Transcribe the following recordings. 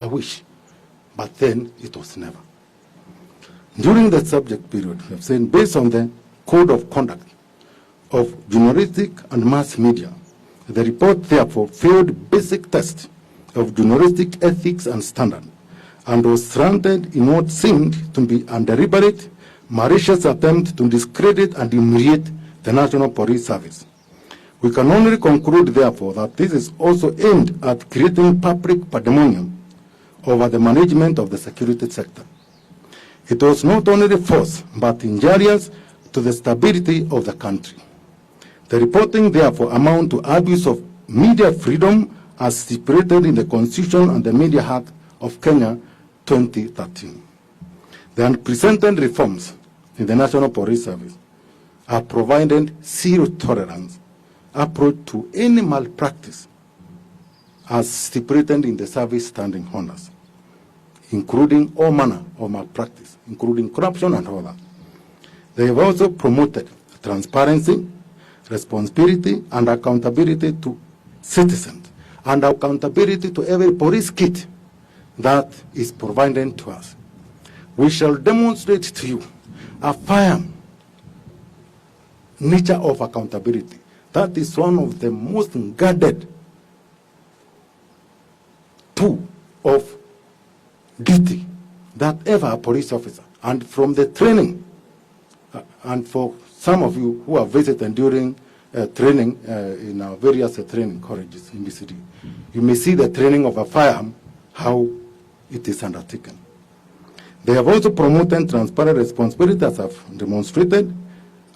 I wish, but then it was never. During the subject period, we have said, based on the code of conduct of journalistic and mass media, the report therefore failed basic test of journalistic ethics and standard, and was stranded in what seemed to be a deliberate, malicious attempt to discredit and humiliate the National Police Service. We can only conclude, therefore, that this is also aimed at creating public pandemonium over the management of the security sector. It was not only false, but injurious to the stability of the country. The reporting, therefore, amounts to abuse of media freedom as stipulated in the Constitution and the Media Act of Kenya 2013. The unprecedented reforms in the National Police Service are provided zero tolerance approach to any malpractice as stipulated in the service standing orders, including all manner of malpractice, including corruption and all that. They have also promoted transparency, responsibility, and accountability to citizens, and accountability to every police kit that is provided to us. We shall demonstrate to you a firm nature of accountability. That is one of the most guarded tool of duty that ever a police officer. And from the training, and for some of you who have visited during training in our various training colleges in the city, you may see the training of a firearm, how it is undertaken. They have also promoted transparent responsibility, as I've demonstrated,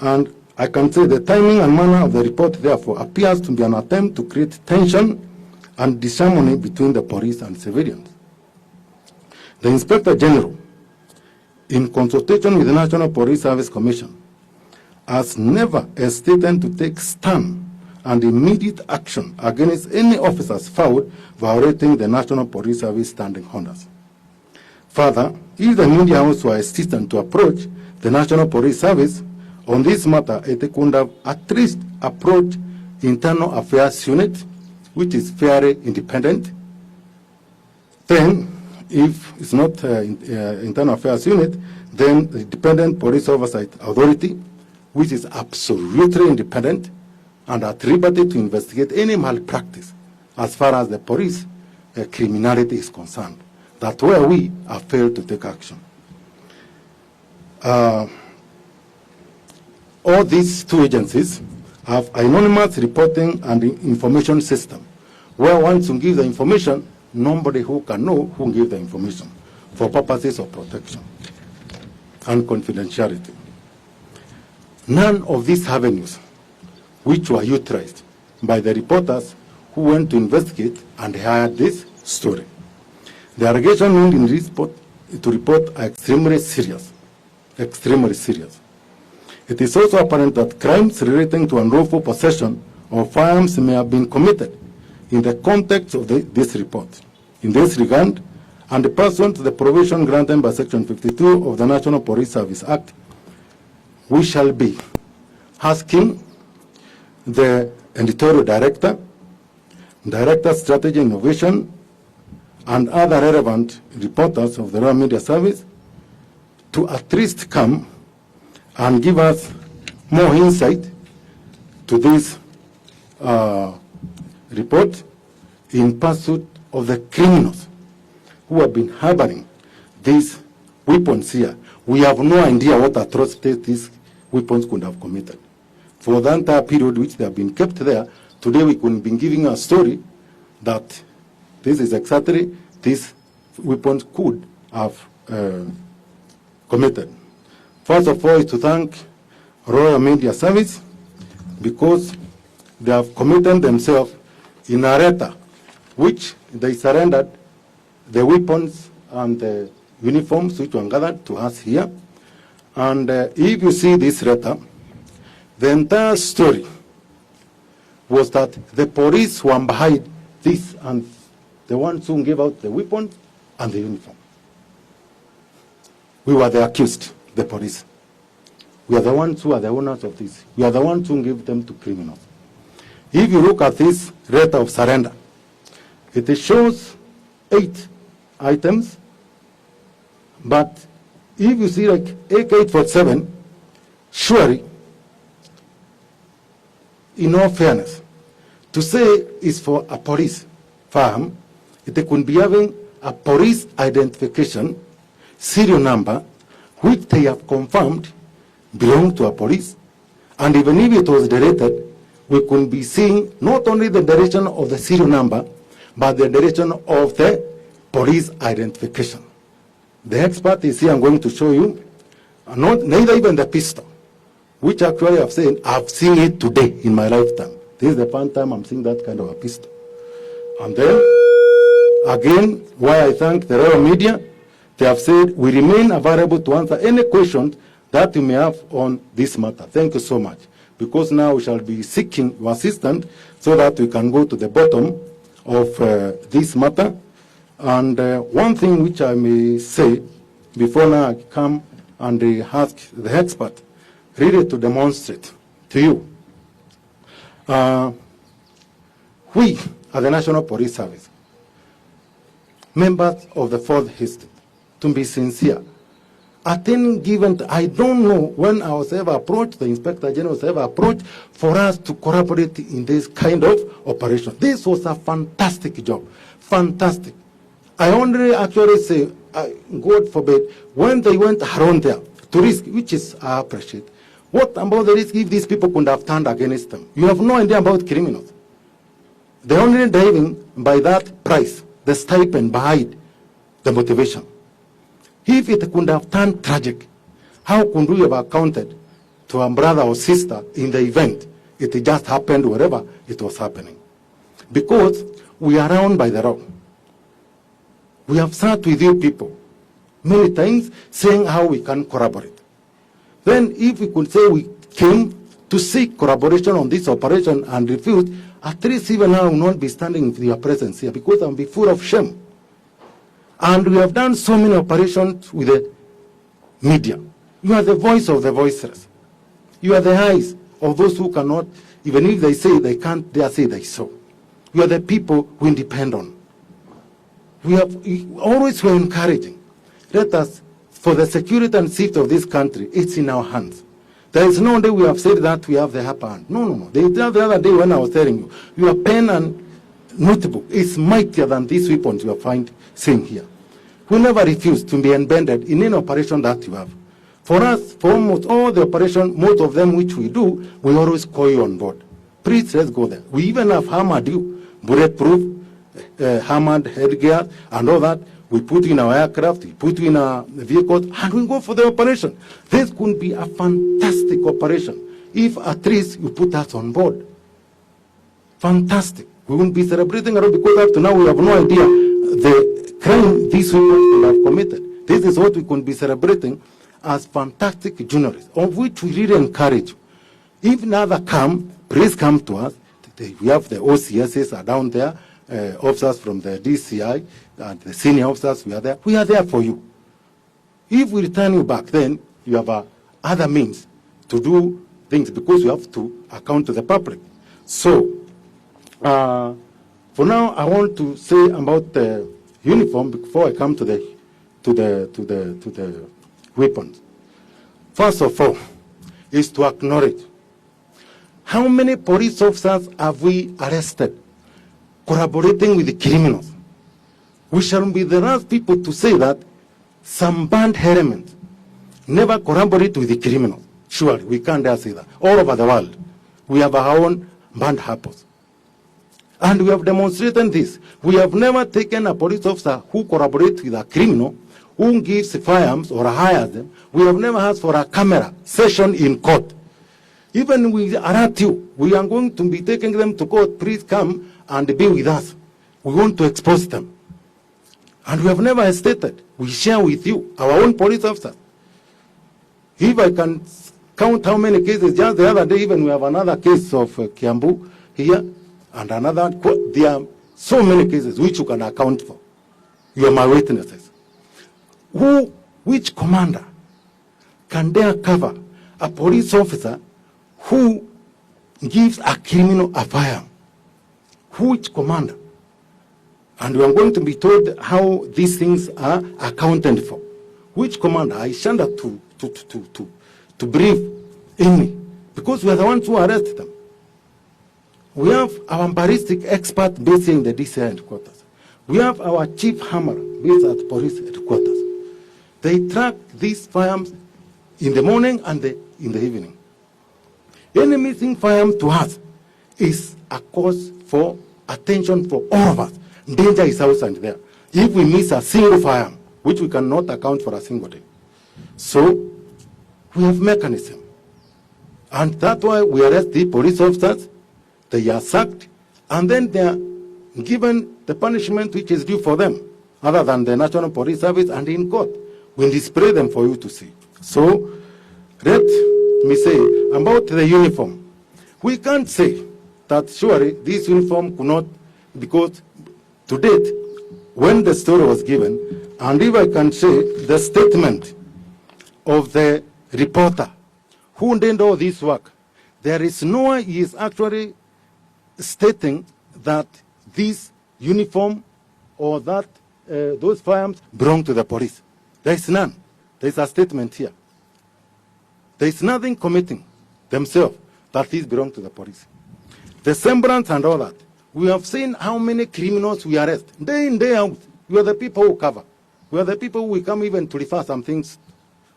and I can say the timing and manner of the report, therefore, appears to be an attempt to create tension and disharmony between the police and civilians. The Inspector General, in consultation with the National Police Service Commission, has never hesitated to take stand and immediate action against any officers found violating the National Police Service standing orders. Further, if the media house were hesitant to approach the National Police Service on this matter, it could have at least approached Internal Affairs Unit, which is fairly independent. Then, if it's not Internal Affairs Unit, then the Independent Police Oversight Authority, which is absolutely independent and at liberty to investigate any malpractice as far as the police criminality is concerned. That's where we have failed to take action. All these two agencies have anonymous reporting and information system, where once you give the information, nobody who can know who gave the information for purposes of protection and confidentiality. None of these avenues, which were utilized by the reporters who went to investigate and heard this story. The allegation made in this report are extremely serious, extremely serious. It is also apparent that crimes relating to unlawful possession of firearms may have been committed in the context of this report. In this regard, and pursuant to the provision granted by Section 52 of the National Police Service Act, we shall be asking the editorial director, Director Strategy Innovation, and other relevant reporters of the Royal Media Service to at least come and give us more insight to this report in pursuit of the criminals who have been harboring these weapons here. We have no idea what atrocities these weapons could have committed. For the entire period which they have been kept there, today we could be giving a story that this is exactly these weapons could have committed. First of all, is to thank Royal Media Service because they have committed themselves in a letter which they surrendered the weapons and the uniforms which were gathered to us here. And if you see this letter, the entire story was that the police were behind this and the ones who gave out the weapon and the uniform. We were the accused, the police. We are the ones who are the owners of this. We are the ones who give them to criminals. If you look at this letter of surrender, it shows 8 items. But if you see like AK-47, surely, in all fairness, to say it's for a police farm, they could be having a police identification serial number, which they have confirmed belong to a police. And even if it was deleted, we could be seeing not only the direction of the serial number, but the direction of the police identification. The expert is here, I'm going to show you, neither even the pistol, which actually I've seen it today in my lifetime. This is the first time I'm seeing that kind of a pistol. And then, again, why I thank the royal media, they have said we remain available to answer any questions that you may have on this matter. Thank you so much. Because now we shall be seeking your assistance so that we can go to the bottom of this matter. And one thing which I may say before now I come and ask the expert really to demonstrate to you. We, as the National Police Service, members of the Fourth Estate, to be sincere, at any given, I don't know when I was ever approached, the Inspector General was ever approached for us to collaborate in this kind of operation. This was a fantastic job, fantastic. I only actually say, God forbid, when they went around there to risk, which is I appreciate, what about the risk if these people could have turned against them? You have no idea about criminals. They're only driving by that price, the stipend behind the motivation. If it could have turned tragic, how could we have accounted to a brother or sister in the event it just happened wherever it was happening? Because we are bound by the law. We have sat with you people many times saying how we can collaborate. Then if we could say we came to seek collaboration on this operation and refused, at least even now I will not be standing with your presence here because I will be full of shame. And we have done so many operations with the media. You are the voice of the voiceless. You are the eyes of those who cannot, even if they say they can't, they say they saw. You are the people we depend on. We have always were encouraging. Let us, for the security and safety of this country, it's in our hands. There is no day we have said that we have the upper hand. No, no, no. The other day when I was telling you, your pen and notebook is mightier than these weapons you are seeing here. We never refuse to be embedded in any operation that you have. For us, for almost all the operation, most of them which we do, we always call you on board. Please, let's go there. We even have hammered you, bulletproof, hammered headgear, and all that. We put in our aircraft, we put in our vehicles, and we go for the operation. This could be a fantastic operation if at least you put us on board. Fantastic. We won't be celebrating around because up to now we have no idea the crime these people could have committed. This is what we could be celebrating as fantastic journalists, of which we really encourage you. If another come, please come to us. We have the OCSs are down there, officers from the DCI, and the senior officers, we are there. We are there for you. If we return you back, then you have other means to do things because you have to account to the public. So, for now, I want to say about the uniform before I come to the weapons. First of all, is to acknowledge how many police officers have we arrested collaborating with the criminals. We shall be the last people to say that some band elements never collaborate with the criminals. Surely, we can't dare say that. All over the world, we have our own band happos. And we have demonstrated this. We have never taken a police officer who collaborates with a criminal, who gives firearms or hires them. We have never asked for a camera session in court. Even we alert you, we are going to be taking them to court. Please come and be with us. We want to expose them. And we have never hesitated. We share with you, our own police officers. If I can count how many cases, just the other day, even we have another case of Kiambu here, and another, there are so many cases which you can account for. You are my witnesses. Which commander can dare cover a police officer who gives a criminal a firearm? Which commander? And we are going to be told how these things are accounted for. Which commander I shan't to brief in me, because we are the ones who arrest them. We have our ballistic expert based in the DC headquarters. We have our chief hammer based at police headquarters. They track these firearms in the morning and in the evening. Any missing firearm to us is a cause for attention for all of us. Danger is outside there. If we miss a single firearm, which we cannot account for a single day. So we have mechanism. And that's why we arrest the police officers, they are sacked, and then they are given the punishment which is due for them, other than the National Police Service and in court. We display them for you to see. So let me say about the uniform. We can't say that surely this uniform could not, because to date, when the story was given, and if I can say the statement of the reporter who did all this work, there is no one he is actually stating that this uniform or that those firearms belong to the police. There is none. There is a statement here. There is nothing committing themselves that these belong to the police. The semblance and all that. We have seen how many criminals we arrest. Day in, day out. We are the people who cover. We are the people who we come even to refer some things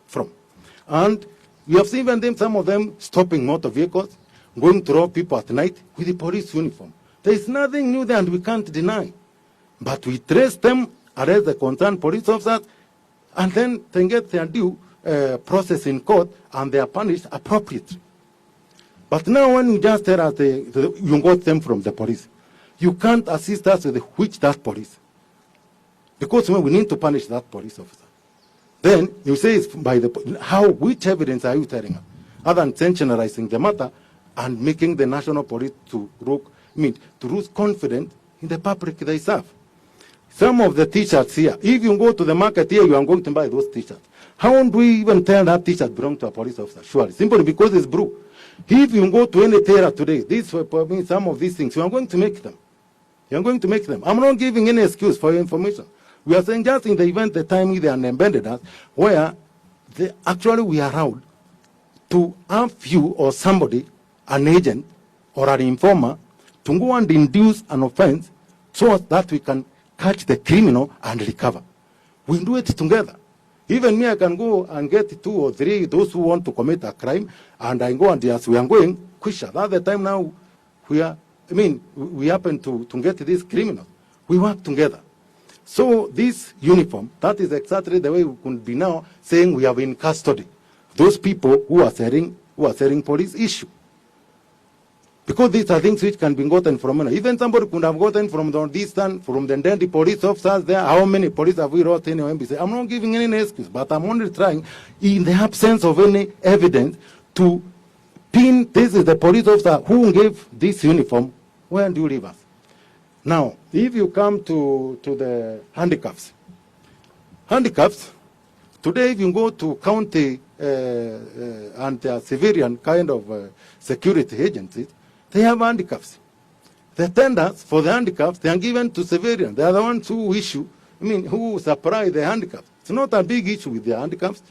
from. And we have seen even them, some of them stopping motor vehicles, going to rob people at night with the police uniform. There is nothing new there and we can't deny. But we trace them, arrest the concerned police officers, and then they get their due process in court and they are punished appropriately. But now when you just tell us you got them from the police, you can't assist us with which that police. Because we need to punish that police officer. Then you say it's by the which evidence are you telling us? Other than sensationalizing the matter and making the national police to lose confidence in the public they serve. Some of the t-shirts here, if you go to the market here, you are going to buy those t-shirts. How do we even tell that t-shirt belongs to a police officer? Surely, simply because it's blue. If you go to any tailor today, some of these things, you are going to make them. You are going to make them. I'm not giving any excuse for your information. We are saying just in the event, the time they are embedded us, where actually we are allowed to have you or somebody, an agent or an informer, to go and induce an offense so that we can catch the criminal and recover. We do it together. Even me, I can go and get 2 or 3, those who want to commit a crime, and I go and yes, we are going, quicker. That's the time now we happen to get these criminals. We work together. So this uniform, that is exactly the way we could be now saying we have in custody those people who are selling police issue. Because these are things which can be gotten from, even somebody could have gotten from the distance, from the police officers there. How many police have we wrote in MBC? I'm not giving any excuse, but I'm only trying, in the absence of any evidence, to pin this is the police officer who gave this uniform. Where do you leave us? Now, if you come to the handicrafts, today if you go to county and civilian kind of security agencies, they have handicrafts. The tenders for the handicrafts, they are given to civilians. They are the ones who issue, who supply the handicrafts. It's not a big issue with the handicrafts.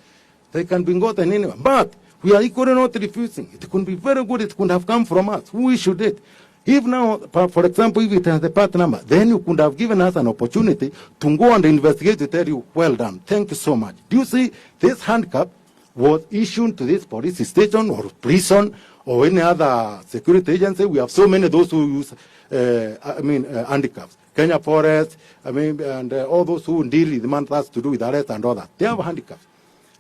They can be gotten anywhere. But we are equally not refusing. It could be very good. It could have come from us. Who issued it? If now, for example, if it has the part number, then you could have given us an opportunity to go and investigate to tell you, well done, thank you so much. Do you see, this handcuff was issued to this police station or prison or any other security agency. We have so many of those who use, handcuffs. Kenya Forest, and all those who deal with matters to do with arrest and all that. They have handcuffs.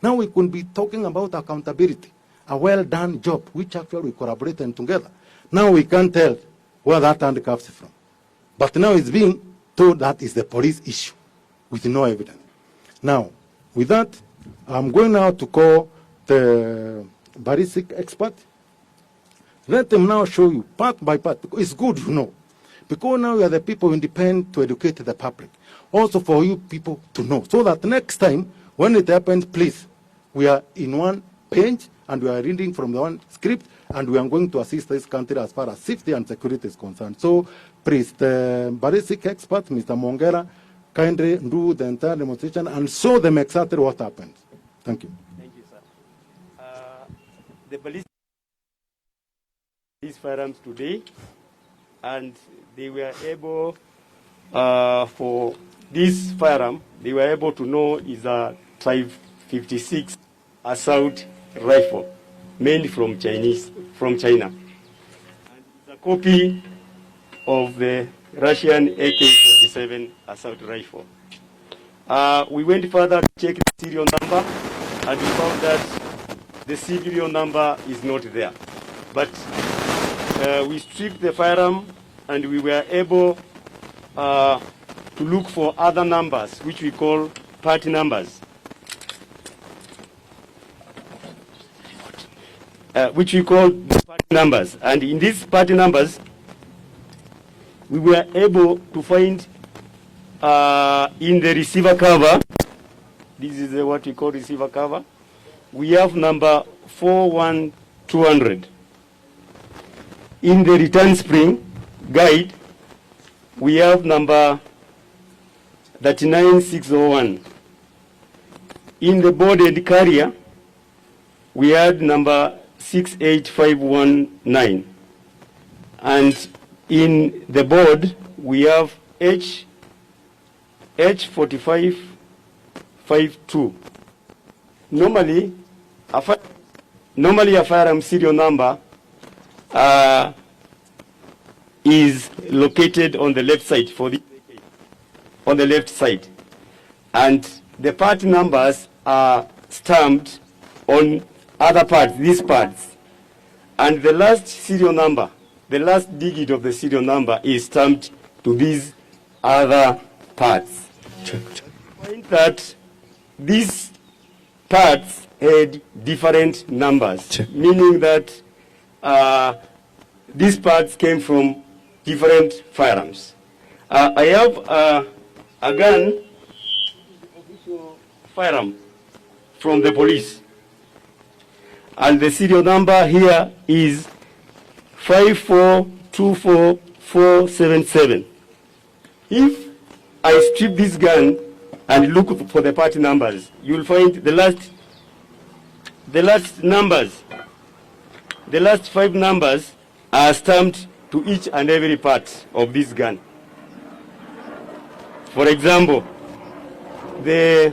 Now we could be talking about accountability, a well-done job, which actually we collaborated together. Now we can't tell where that handcuff is from. But now it's being told that is the police issue with no evidence. Now, with that, I'm going now to call the ballistic expert. Let them now show you part by part. Because it's good, because now we are the people who depend to educate the public. Also for you people to know. So that next time, when it happens, please, we are in one page and we are reading from the one script, and we are going to assist this country as far as safety and security is concerned. So Please, the ballistic expert, Mr. Mongera, kindly do the entire demonstration and show them exactly what happened. Thank you. Thank you, sir. The ballistic these firearms today, and they were able, for this firearm, they were able to know is a Type 56 assault rifle, mainly from China. And it's a copy of the Russian AK-47 assault rifle. We went further to check the serial number, and we found that the serial number is not there. But we stripped the firearm, and we were able to look for other numbers, which we call party numbers. Which we call party numbers. And in these party numbers, we were able to find in the receiver cover, this is what we call receiver cover, we have number 41200. In the return spring guide, we have number 39601. In the boarded carrier, we had number 68519. And in the board, we have H4552. Normally, a firearm serial number is located on the left side on the left side, and the part numbers are stamped on other parts, these parts, and the last serial number, the last digit of the serial number is stamped to these other parts. Point that these parts had different numbers, meaning that these parts came from different firearms. I have a gun, official firearm from the police, and the serial number here is 5424477. If I strip this gun and look for the party numbers, you will find the last numbers, the last 5 numbers are stamped to each and every part of this gun. For example, the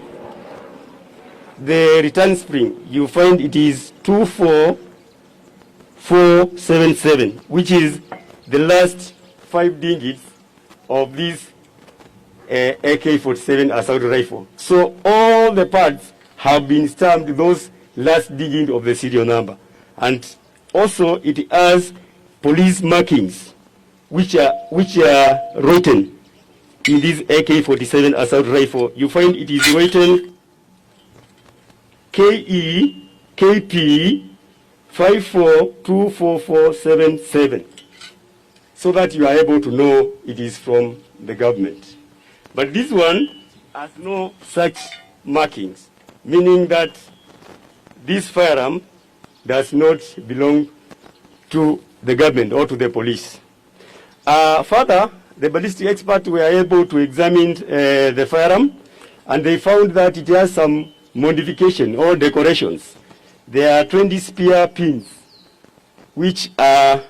return spring, you find it is 24477, which is the last 5 digits of this AK-47 assault rifle. So all the parts have been stamped those last digit of the serial number. And also it has police markings which are written in this AK-47 assault rifle. You find it is written KEKP 5424477, so that you are able to know it is from the government. But this one has no such markings, meaning that this firearm does not belong to the government or to the police. Further, the ballistic experts were able to examine the firearm, and they found that it has some modification or decorations. There are 20 spear pins which are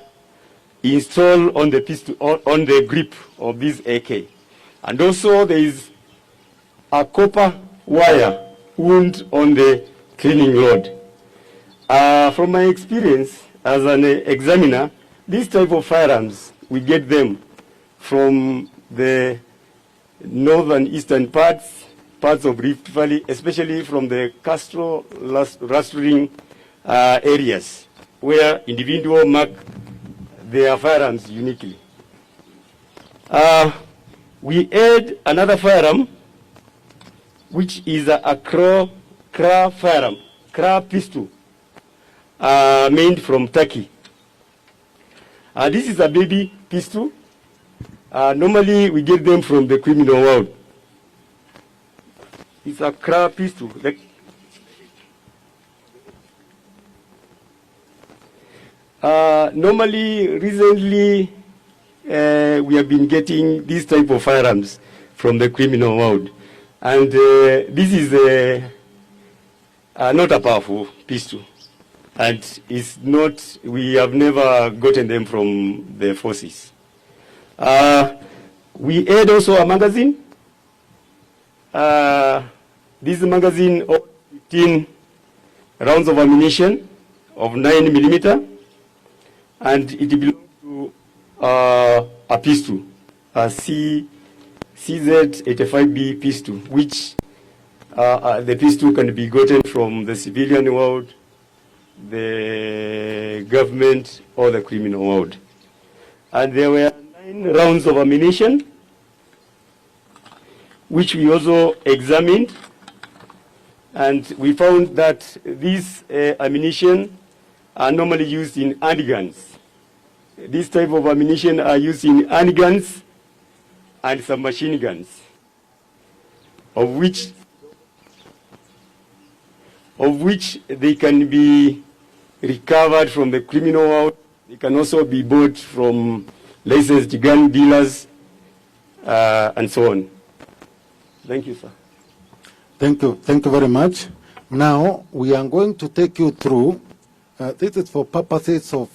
installed on the pistol, on the grip of this AK. And also there is a copper wire wound on the cleaning rod. From my experience as an examiner, this type of firearms, we get them from the northern eastern parts of Rift Valley, especially from the Castro rustling areas, where individuals mark their firearms uniquely. We add another firearm, which is a Kra firearm, Kra pistol, made from Turkey. This is a baby pistol. Normally, we get them from the criminal world. It's a Kra pistol. Normally, recently, we have been getting these type of firearms from the criminal world. And this is not a powerful pistol. And it's not, we have never gotten them from the forces. We add also a magazine. This magazine of 15 rounds of ammunition of 9mm, and it belongs to a pistol, a CZ85B pistol, which the pistol can be gotten from the civilian world, the government, or the criminal world. And there were 9 rounds of ammunition, which we also examined, and we found that these ammunition are normally used in handguns. This type of ammunition are used in handguns and submachine guns, of which they can be recovered from the criminal world. They can also be bought from licensed gun dealers and so on. Thank you, sir. Thank you very much. Now, we are going to take you through, this is for purposes of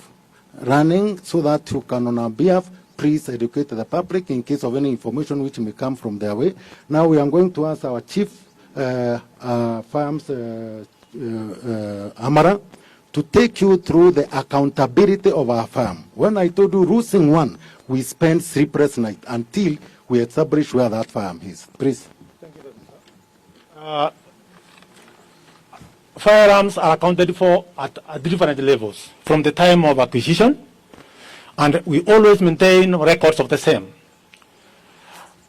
running, so that you can, on our behalf, please educate the public in case of any information which may come from their way. Now, we are going to ask our chief firearms Amara to take you through the accountability of our farm. When I told you Rusing 1, we spent sleepless night until we establish where that farm is. Please. Firearms are accounted for at different levels from the time of acquisition, and we always maintain records of the same.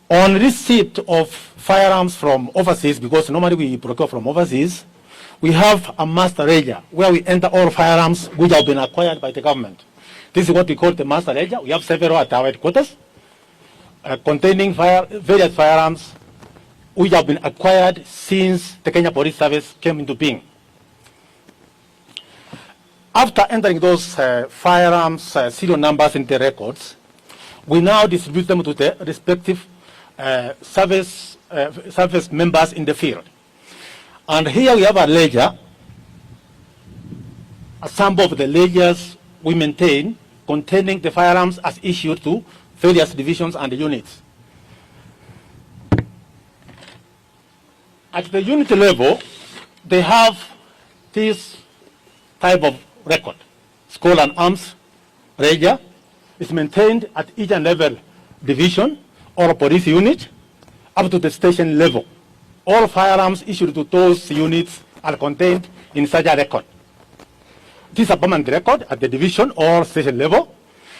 On receipt of firearms from overseas, because normally we procure from overseas, we have a master ledger where we enter all firearms which have been acquired by the government. This is what we call the master ledger. We have several at our headquarters containing various firearms which have been acquired since the Kenya Police Service came into being. After entering those firearms serial numbers in the records, we now distribute them to the respective service members in the field. And here we have a ledger, a sample of the ledgers we maintain containing the firearms as issued to various divisions and units. At the unit level, they have this type of record. Skull and arms ledger is maintained at each and every division or police unit up to the station level. All firearms issued to those units are contained in such a record. These are permanent record at the division or station level,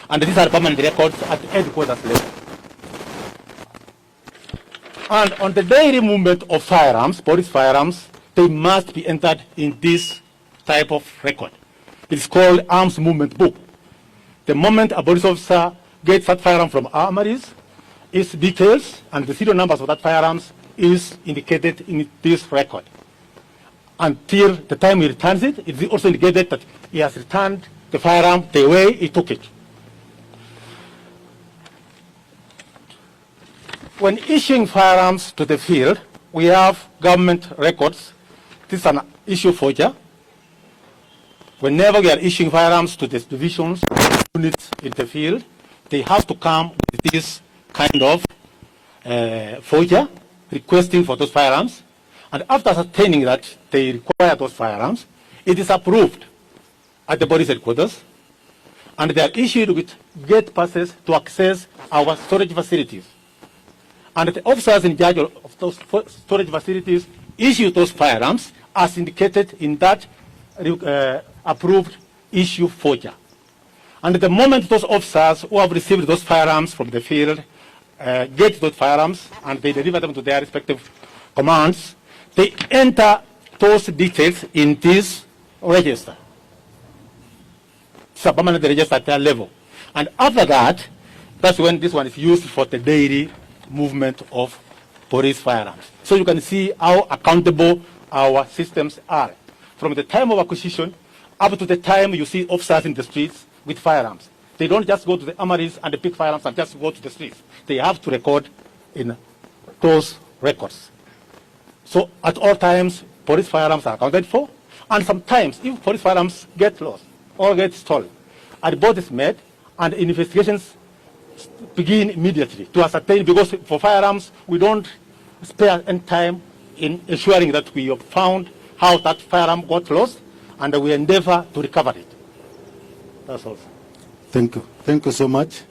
and these are permanent records at the headquarters level. And on the daily movement of firearms, police firearms, they must be entered in this type of record. It's called Arms Movement Book. The moment a police officer gets that firearm from armories, its details and the serial numbers of that firearms is indicated in this record. Until the time he returns it, it is also indicated that he has returned the firearm the way he took it. When issuing firearms to the field, we have government records. This is an issue forger. Whenever we are issuing firearms to the divisions, units in the field, they have to come with this kind of forger requesting for those firearms. And after ascertaining that they require those firearms, it is approved at the police headquarters, and they are issued with gate passes to access our storage facilities. And the officers in charge of those storage facilities issue those firearms as indicated in that approved issue forger. And the moment those officers who have received those firearms from the field get those firearms and they deliver them to their respective commands, they enter those details in this register. It's a permanent register at their level. And after that, that's when this one is used for the daily movement of police firearms. So you can see how accountable our systems are. From the time of acquisition up to the time you see officers in the streets with firearms. They don't just go to the armories and pick firearms and just go to the streets. They have to record in those records. So at all times, police firearms are accounted for, and sometimes if police firearms get lost or get stolen, a report is made and investigations begin immediately to ascertain, because for firearms, we don't spare any time in ensuring that we have found how that firearm got lost, and we endeavor to recover it. That's all. Thank you. Thank you so much.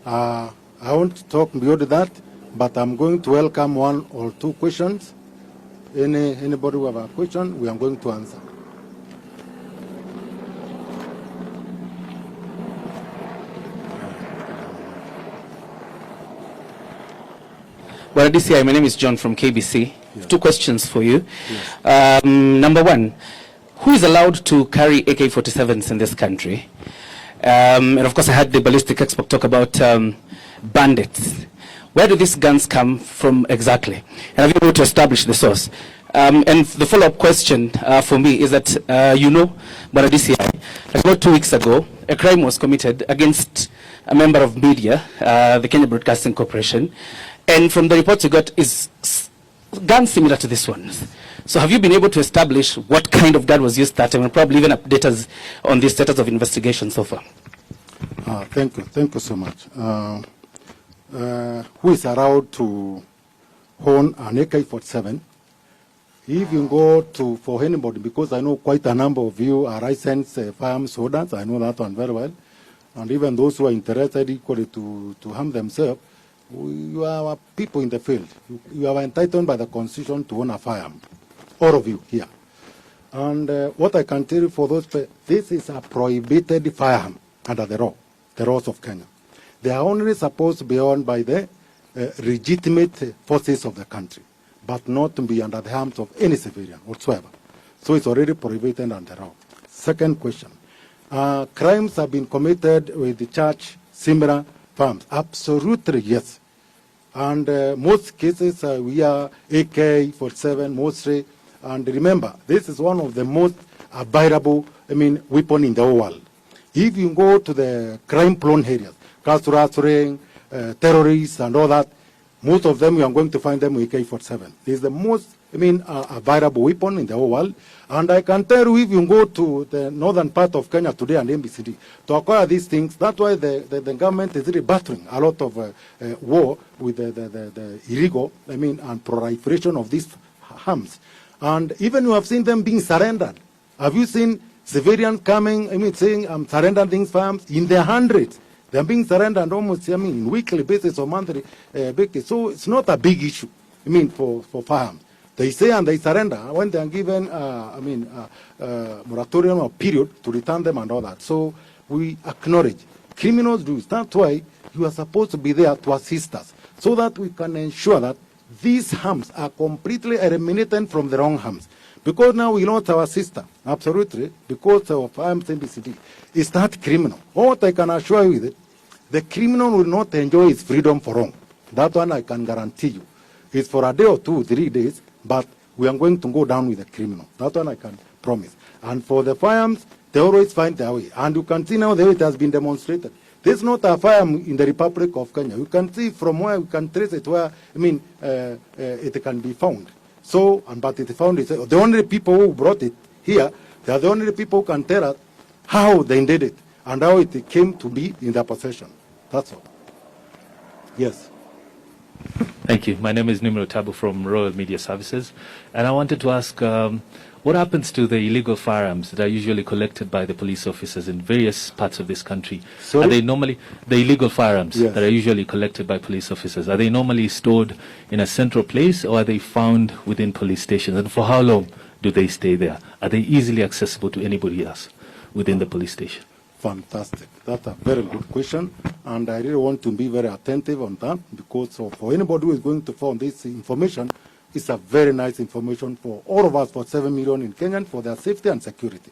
I want to talk beyond that, but I'm going to welcome one or two questions. Anybody who have a question, we are going to answer. Well, DCI, my name is John from KBC. Yeah. Two questions for you. Yes. Number one, who is allowed to carry AK-47s in this country? And of course, I had the ballistic expert talk about bandits. Where do these guns come from exactly? And have you been able to establish the source? And the follow-up question for me is that, by the DCI, like about 2 weeks ago, a crime was committed against a member of media, the Kenya Broadcasting Corporation, and from the reports you got is guns similar to this one. So have you been able to establish what kind of gun was used that time, and probably even update us on the status of investigation so far? Thank you so much. Who is allowed to own an AK-47? If you go to, for anybody, because I know quite a number of you are licensed firearms holders, I know that one very well, and even those who are interested equally to harm themselves, you are people in the field. You are entitled by the Constitution to own a firearm, all of you here. And what I can tell you for those, this is a prohibited firearm under the law, the laws of Kenya. They are only supposed to be owned by the legitimate forces of the country, but not to be under the hands of any civilian whatsoever. So it's already prohibited under law. Second question. Crimes have been committed with the church similar firearms. Absolutely, yes. And most cases we are AK-47 mostly. And remember, this is one of the most available, weapon in the whole world. If you go to the crime-prone areas, Kasura, terrorists and all that, most of them you are going to find them with AK-47. It's the most, available weapon in the whole world. And I can tell you, if you go to the northern part of Kenya today and MBCD, to acquire these things, that's why the government is really battling a lot of war with the illegal, and proliferation of these arms. And even you have seen them being surrendered. Have you seen civilians coming, saying, I'm surrendering these farms in their hundreds? They're being surrendered almost, in weekly basis or monthly basis. So it's not a big issue, for firearms. They say and they surrender when they are given, moratorium or period to return them and all that. So we acknowledge criminals do. That's why you are supposed to be there to assist us, so that we can ensure that these arms are completely eliminated from the wrong arms. Because now we lost our sister, absolutely, because of arms MBCD. It's not criminal. What I can assure you is that the criminal will not enjoy his freedom for long. That one I can guarantee you. It's for a day or 2, 3 days, but we are going to go down with the criminal. That one I can promise. And for the firearms, they always find their way. And you can see now the way it has been demonstrated. This is not a firearm in the Republic of Kenya. You can see from where we can trace it, where, it can be found. So, but it found it. The only people who brought it here, they are the only people who can tell us how they did it and how it came to be in their possession. That's all. Yes. Thank you. My name is Nimro Tabu from Royal Media Services, and I wanted to ask, what happens to the illegal firearms that are usually collected by the police officers in various parts of this country? Sorry? Are they normally, the illegal firearms Yes. that are usually collected by police officers, are they normally stored in a central place, or are they found within police stations? And for how long do they stay there? Are they easily accessible to anybody else within the police station? Fantastic. That's a very good question, and I really want to be very attentive on that, because for anybody who is going to find this information, it's a very nice information for all of us, for 7 million in Kenya, for their safety and security,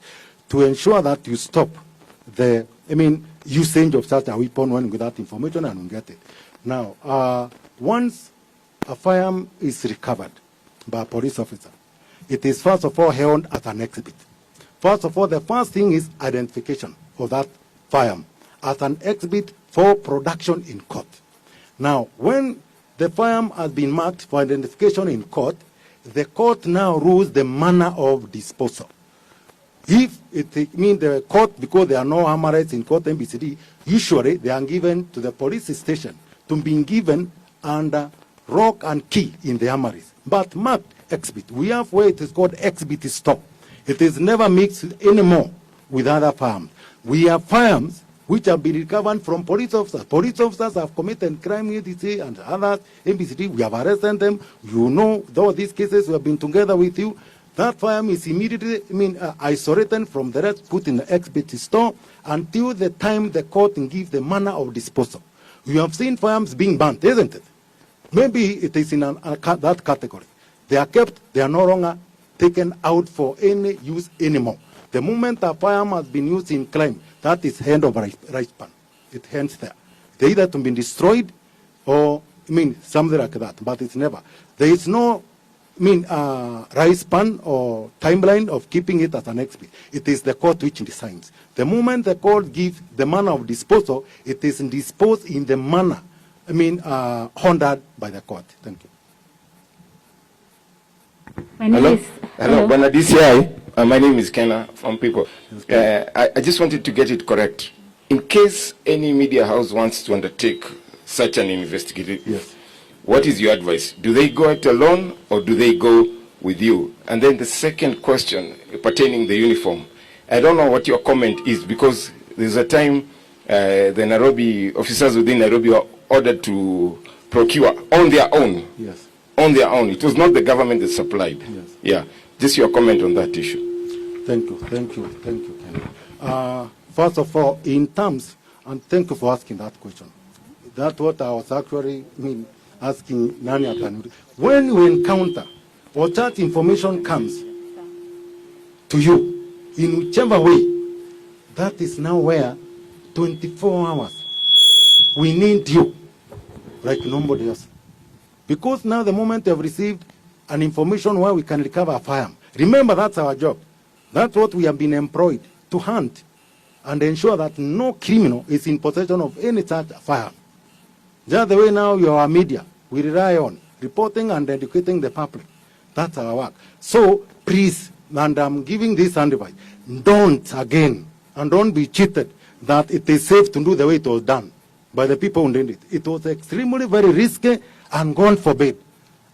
to ensure that you stop the, usage of such a weapon when you get that information and you get it. Now, once a firearm is recovered by a police officer, it is first of all held as an exhibit. First of all, the first thing is identification of that firearm. as an exhibit for production in court. Now, when the firearm has been marked for identification in court, the court now rules the manner of disposal. If it means the court, because there are no armories in court MBCD, usually they are given to the police station to be given under lock and key in the armories. But marked exhibit, we have where it is called exhibit store. It is never mixed anymore with other firearms. We have firearms which have been recovered from police officers. Police officers have committed crime, EDC and others, MBCD, we have arrested them. You know, though these cases we have been together with you. That firearm is immediately, isolated from the rest, put in the exhibit store until the time the court can give the manner of disposal. You have seen firearms being burnt, isn't it? Maybe it is in that category. They are kept, they are no longer taken out for any use anymore. The moment a firearm has been used in crime, that is end of lifespan. It ends there. They either to be destroyed or, something like that, but it's never. There is no, lifespan or timeline of keeping it as an exhibit. It is the court which decides. The moment the court gives the manner of disposal, it is disposed in the manner, honored by the court. Thank you. Hello, Bwana DCI. My name is Kenna from People. I just wanted to get it correct. In case any media house wants to undertake such an investigation, yes, what is your advice? Do they go it alone or do they go with you? And then the second question pertaining the uniform. I don't know what your comment is, because there's a time the Nairobi officers within Nairobi were ordered to procure on their own. Yes. On their own. It was not the government that supplied. Yes. Yeah. Just your comment on that issue. Thank you, Ken. First of all, in terms, and thank you for asking that question. That's what I was actually asking Nani Atanuri. When you encounter or that information comes to you, in whichever way, that is now where 24 hours, we need you like nobody else. Because now the moment you have received an information where we can recover a firearm, remember that's our job. That's what we have been employed, to hunt and ensure that no criminal is in possession of any such firearm. Just the way now you are media, we rely on reporting and educating the public. That's our work. So please, and I'm giving this advice, don't again, and don't be cheated that it is safe to do the way it was done by the people who did it. It was extremely very risky, and God forbid.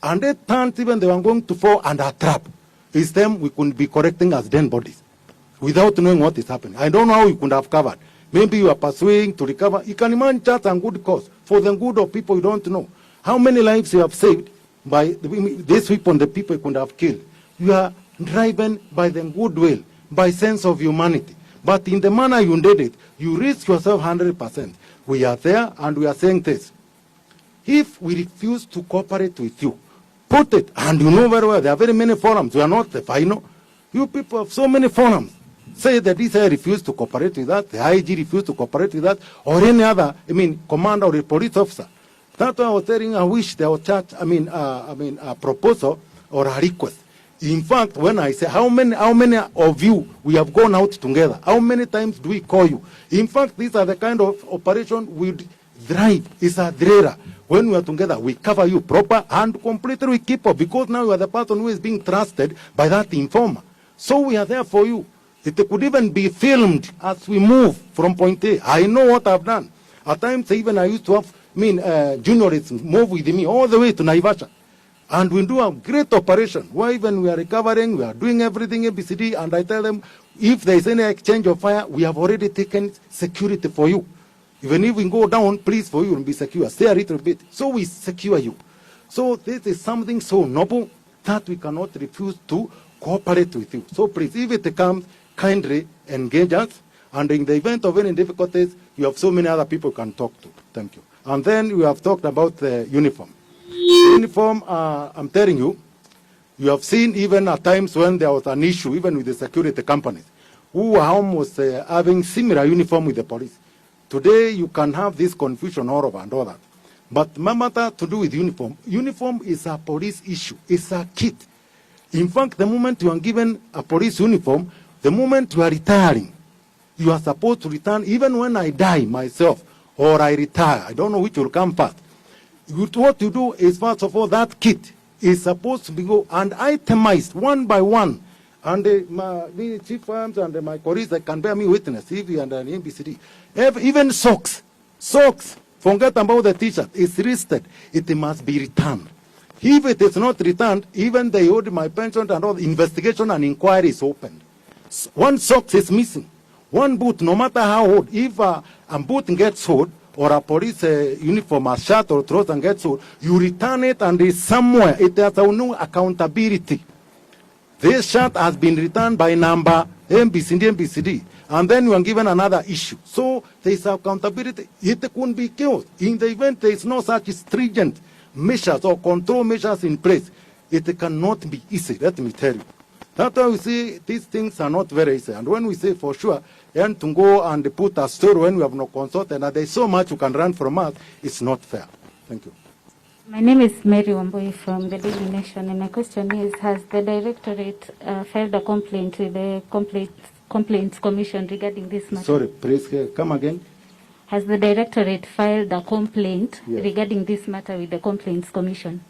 And at times even they were going to fall under a trap. It's them we could be correcting as dead bodies without knowing what is happening. I don't know how you could have covered. Maybe you are pursuing to recover. You can imagine just a good cause for the good of people you don't know. How many lives you have saved by this weapon the people could have killed. You are driven by the goodwill, by sense of humanity. But in the manner you did it, you risk yourself 100%. We are there and we are saying this. If we refuse to cooperate with you, put it, and you know very well, there are very many forums. We are not the final. You people have so many forums. Say that this I refuse to cooperate with that, the IG refused to cooperate with that, or any other, commander or a police officer. That's why I was telling, I wish there was such, a proposal or a request. In fact, when I say how many of you we have gone out together, how many times do we call you? In fact, these are the kind of operation we drive. It's a drera. When we are together, we cover you proper and completely we keep up, because now you are the person who is being trusted by that informer. So we are there for you. It could even be filmed as we move from point A. I know what I've done. At times, even I used to have juniorists move with me all the way to Naivasha. And we do a great operation where even we are recovering, we are doing everything ABCD, and I tell them, if there is any exchange of fire, we have already taken security for you. Even if we go down, please, for you will be secure. Stay a little bit. So we secure you. So this is something so noble that we cannot refuse to cooperate with you. So please, if it comes, kindly engage us. And in the event of any difficulties, you have so many other people you can talk to. Thank you. And then we have talked about the uniform. Uniform, I'm telling you, you have seen even at times when there was an issue, even with the security companies, who were almost having similar uniform with the police. Today, you can have this confusion all over and all that. But no matter to do with uniform, uniform is a police issue. It's a kit. In fact, the moment you are given a police uniform, the moment you are retiring, You are supposed to return, even when I die myself, or I retire. I don't know which will come first. What you do is, first of all, that kit is supposed to be go and itemized one by one. And the chief firms and my colleagues that can bear me witness, CV and an MBCD. Even socks, forget about the t-shirt, it's listed. It must be returned. If it is not returned, even they owed my pension and all, the investigation and inquiry is opened. One sock is missing. One boot, no matter how old, if a boot gets sold, or a police uniform, a shirt or trouser gets sold, you return it and it's somewhere. It has no accountability. This shirt has been returned by number MBCD, and then you are given another issue. So there is accountability. It couldn't be killed. In the event there is no such stringent measures or control measures in place, it cannot be easy, let me tell you. That's why we see these things are not very easy. And when we say for sure, and to go and put a story when we have no consult, and there's so much you can run from us, it's not fair. Thank you. My name is Mary Wambui from the Daily Nation, and my question is, has the Directorate filed a complaint with the Complaints Commission regarding this matter? Sorry, please come again. Has the Directorate filed a complaint Yes. regarding this matter with the Complaints Commission?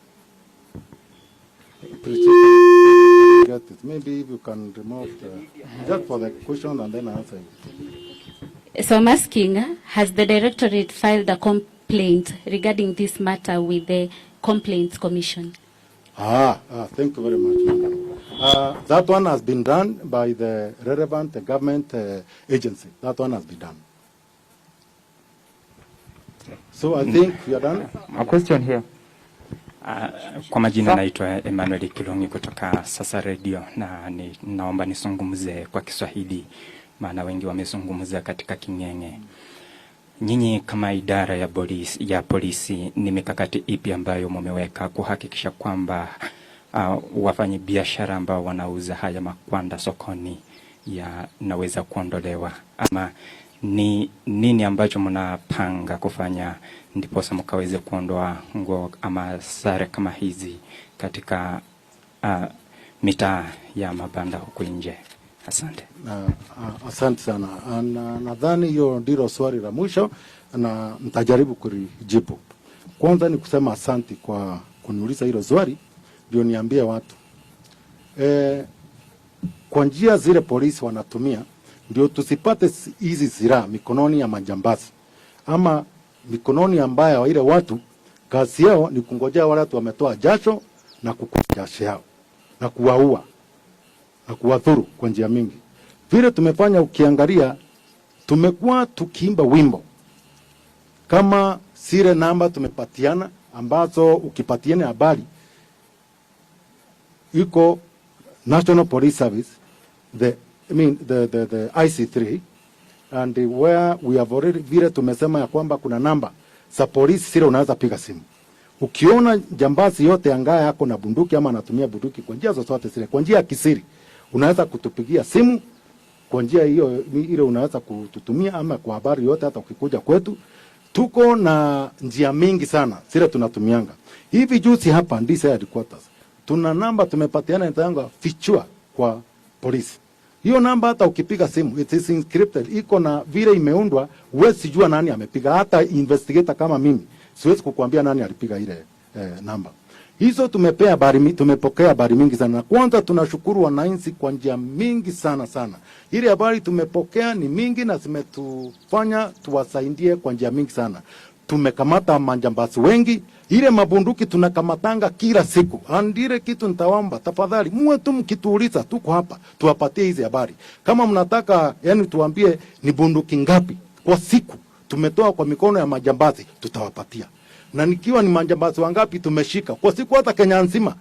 Maybe if you can remove just for the question and then answer it. So I'm asking, has the Directorate filed a complaint regarding this matter with the Complaints Commission? Thank you very much, madam. That one has been done by the relevant government agency. That one has been done. So I think we are done. A question here. Kwa majina naitwa Emmanuel Kilongi kutoka Sasa Radio, na naomba nisungumze kwa Kiswahili maana wengi wamezungumza katika King'eng'e. Nyinyi kama idara ya polisi ni mikakati ipi ambayo mmeweka kuhakikisha kwamba wafanyi biashara ambao wanauza haya makwanda sokoni yanaweza kuondolewa, ama ni nini ambacho mnapanga kufanya ndiposa mkaweze kuondoa nguo ama sare kama hizi katika mitaa ya mabanda huko nje? Asante. Asante sana. Nadhani hiyo ndilo swali la mwisho na nitajaribu kujibu. Kwanza ni kusema asante kwa kuniuliza hilo swali, ndio niambie watu. Kwa njia zile polisi wanatumia ndio tusipate hizi silaha mikononi ya majambazi ama mikononi ambayo wa ile watu kazi yao ni kungojea wale watu wametoa jasho na kukula jasho yao na kuwaua na kuwadhuru kwa njia mingi. Vile tumefanya, ukiangalia tumekuwa tukiimba wimbo kama sire namba tumepatiana, ambazo ukipatiana habari iko National Police Service, the IC3, and where we have already, vile tumesema ya kwamba kuna namba za polisi sile unaweza piga simu. Ukiona jambazi yote angaye yako na bunduki ama anatumia bunduki kwa njia zozote zile, kwa njia ya kisiri, unaweza kutupigia simu kwa njia hiyo ile unaweza kututumia, ama kwa habari yote hata ukikuja kwetu. Tuko na njia mingi sana zile tunatumianga. Hivi juzi hapa ndisa headquarters tuna namba tumepatiana itanga fichua kwa polisi. Hiyo namba hata ukipiga simu, it is encrypted, iko na vile imeundwa, huwezi jua nani amepiga. Hata investigator kama mimi siwezi kukuambia nani alipiga ile namba. Hizo tumepokea habari mingi sana. Kwanza tunashukuru wananchi kwa njia mingi sana. Ile habari tumepokea ni mingi na zimetufanya tuwasaidie kwa njia mingi sana. Tumekamata majambazi wengi, ile mabunduki tunakamatanga kila siku. Andire kitu nitaomba, tafadhali muwe tu mkituuliza, tuko hapa tuwapatie hizi habari. Kama mnataka yani tuambie ni bunduki ngapi kwa siku tumetoa kwa mikono ya majambazi, tutawapatia. Na nikiwa ni majambazi wangapi tumeshika kwa siku, hata Kenya nzima,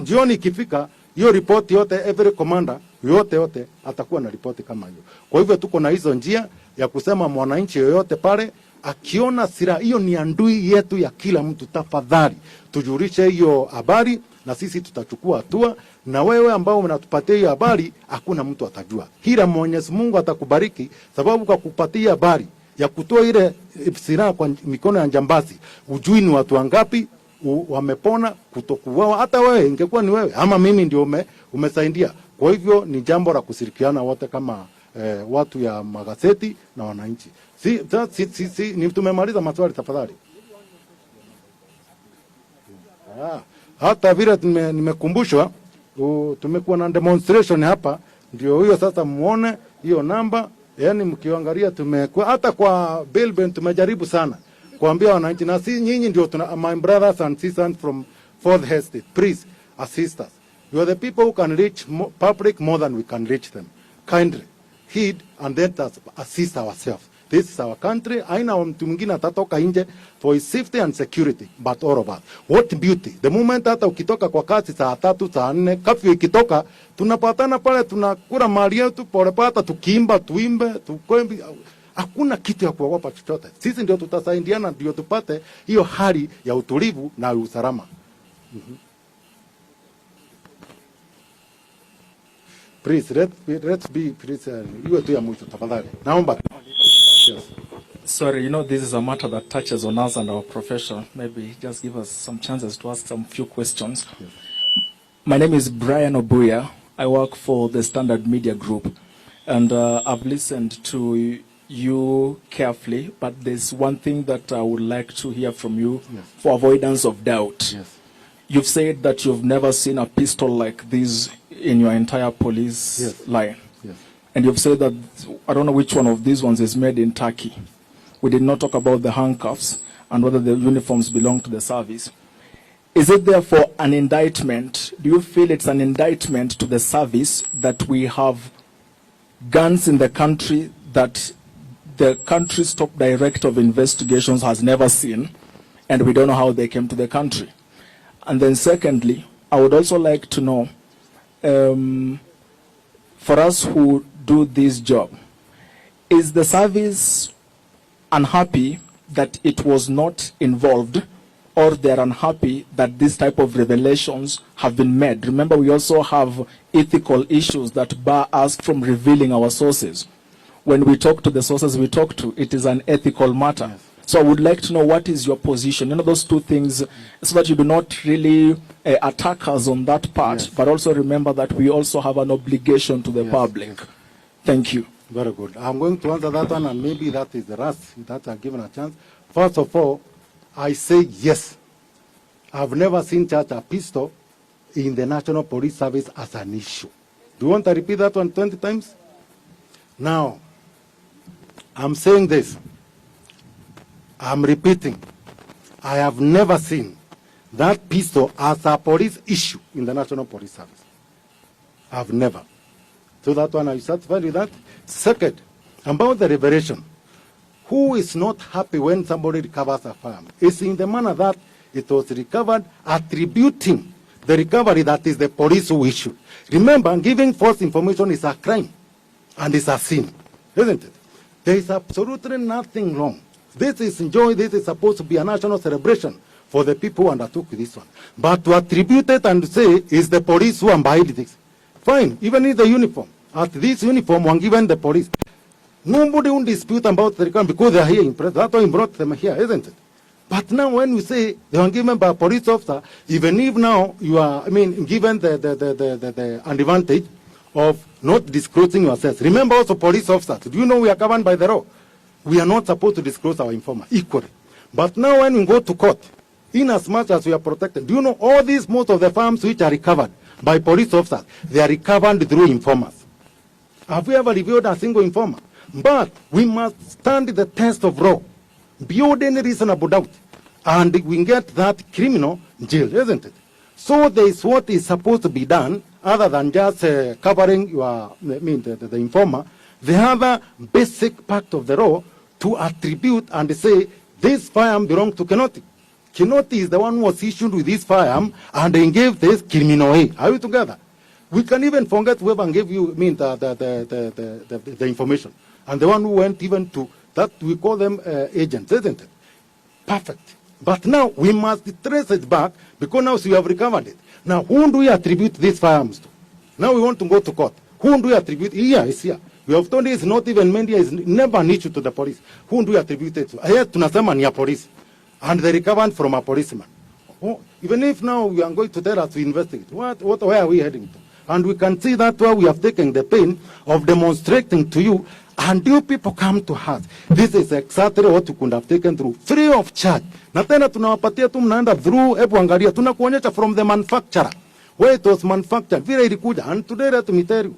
jioni ikifika hiyo ripoti yote, every commander yote atakuwa na ripoti kama hiyo. Kwa hivyo tuko na hizo njia ya kusema mwananchi yoyote pale akiona silaha hiyo ni adui yetu ya kila mtu, tafadhali tujulishe hiyo habari na sisi tutachukua hatua. Na wewe ambao unatupatia hiyo habari, hakuna mtu atajua. Kila Mwenyezi Mungu atakubariki, sababu kwa kupatia habari ya kutoa ile silaha kwa mikono ya jambazi, ujui ni watu wangapi wamepona kutokuwa. Hata wewe ingekuwa ni wewe ama mimi ndio umesaidia. Kwa hivyo ni jambo la kushirikiana wote kama watu ya magazeti na wananchi. Ni tumemaliza maswali tafadhali. Hata vile nimekumbushwa tumekuwa na demonstration hapa, ndio hiyo sasa muone hiyo namba. Yani mkiangalia tumekuwa hata kwa billboard tumejaribu sana kuambia wananchi, na si nyinyi ndio my brothers and sisters from Fourth Estate, please assist us. You are the people who can reach public more than we can reach them. Kindly heed and let us assist ourselves. This is our country. Haina mtu mwingine atatoka nje for his safety and security, but all of us. What beauty. The moment hata ukitoka kwa kazi saa 3, saa 4, curfew ikitoka, tunapatana pale, tunakula mali yetu polepole, hata tukiimba, tuimbe, tukwembi. Hakuna kitu ya kuogopa chochote. Sisi ndio tutasaidiana, ndio tupate hiyo hali ya utulivu na usalama. Please, let's be, please, iwe tu ya mwisho tafadhali. Naomba. Yes. Sorry, this is a matter that touches on us and our profession. Maybe just give us some chances to ask some few questions. Yes. My name is Brian Obuya. I work for the Standard Media Group. And I've listened to you carefully, but there's one thing that I would like to hear from you. Yes. For avoidance of doubt. Yes. You've said that you've never seen a pistol like this in your entire police Yes. line. Yes. And you've said that, I don't know which one of these ones is made in Turkey. We did not talk about the handcuffs and whether the uniforms belong to the service. Is it therefore an indictment? Do you feel it's an indictment to the service that we have guns in the country that the country's top director of investigations has never seen, and we don't know how they came to the country? And then secondly, I would also like to know, for us who do this job, is the service unhappy that it was not involved, or they're unhappy that this type of revelations have been made? Remember, we also have ethical issues that bar us from revealing our sources. When we talk to the sources we talk to, it is an ethical matter. Yes. So I would like to know, what is your position? Those two things, so that you do not really attack us on that part, yes, but also remember that we also have an obligation to the, yes, public. Yes. Thank you. Very good. I'm going to answer that one, and maybe that is the last that I've given a chance. First of all, I say yes. I've never seen such a pistol in the National Police Service as an issue. Do you want to repeat that one 20 times? Now, I'm saying this. I'm repeating. I have never seen that pistol as a police issue in the National Police Service. I've never. So that one, are you satisfied with that? Second, about the revelation. Who is not happy when somebody recovers a firearm? It's in the manner that it was recovered, attributing the recovery that is the police who issued. Remember, giving false information is a crime and it's a sin, isn't it? There is absolutely nothing wrong. This is joy. This is supposed to be a national celebration for the people who undertook this one. But to attribute it and say is the police who are behind this. Fine, even in the uniform. At this uniform were given the police. Nobody will dispute about the recovery because they are here in press. That's why we brought them here, isn't it? But now when we say they were given by a police officer, even if now you are, given the advantage of not disclosing yourselves. Remember also police officers, do you know we are governed by the law? We are not supposed to disclose our informer equally. But now when we go to court, in as much as we are protected, do you know all these, most of the farms which are recovered by police officers, they are recovered through informers. Have we ever revealed a single informer? But we must stand the test of law, beyond any reasonable doubt, and we get that criminal jailed, isn't it? So there is what is supposed to be done, other than just covering your, the informer. The other basic part of the law to attribute and say this firearm belongs to Kinoti. Kinoti is the one who was issued with this firearm and then gave this criminal A. Are we together? We can even forget whoever gave you the information. And the one who went even to that, we call them agents, isn't it? Perfect. But now we must trace it back because now you have recovered it. Now whom do we attribute these firearms to? Now we want to go to court. Whom do we attribute? Here, it's here. We have told you it's not even media, is never an issue to the police. Whom do we attribute it to? Here tunasema ni ya police. And they recovered from a policeman. Oh, even if now we are going to tell us to investigate, where are we heading to? And we can see that where we have taken the pain of demonstrating to you, and you people come to us. This is exactly what you could have taken through, free of charge. Na tena tunawapatia tu mnaenda through, hebu angalia, tunakuonyesha from the manufacturer, where it was manufactured, vile ilikuja. And today let me tell you,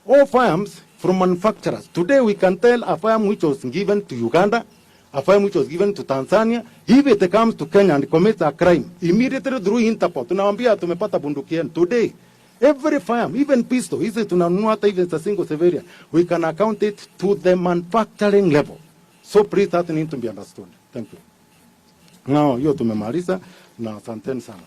all firearms from manufacturers. Today we can tell a firearm which was given to Uganda, a firearm which was given to Tanzania, if it comes to Kenya and commits a crime, immediately through Interpol, tunawambia tumepata bunduki yenu. Today, every firearm, even pistol, hizi tunanunua hata even a single civilian, we can account it to the manufacturing level. So please that need to be understood. Thank you. Now, hiyo tumemaliza na asanteni sana.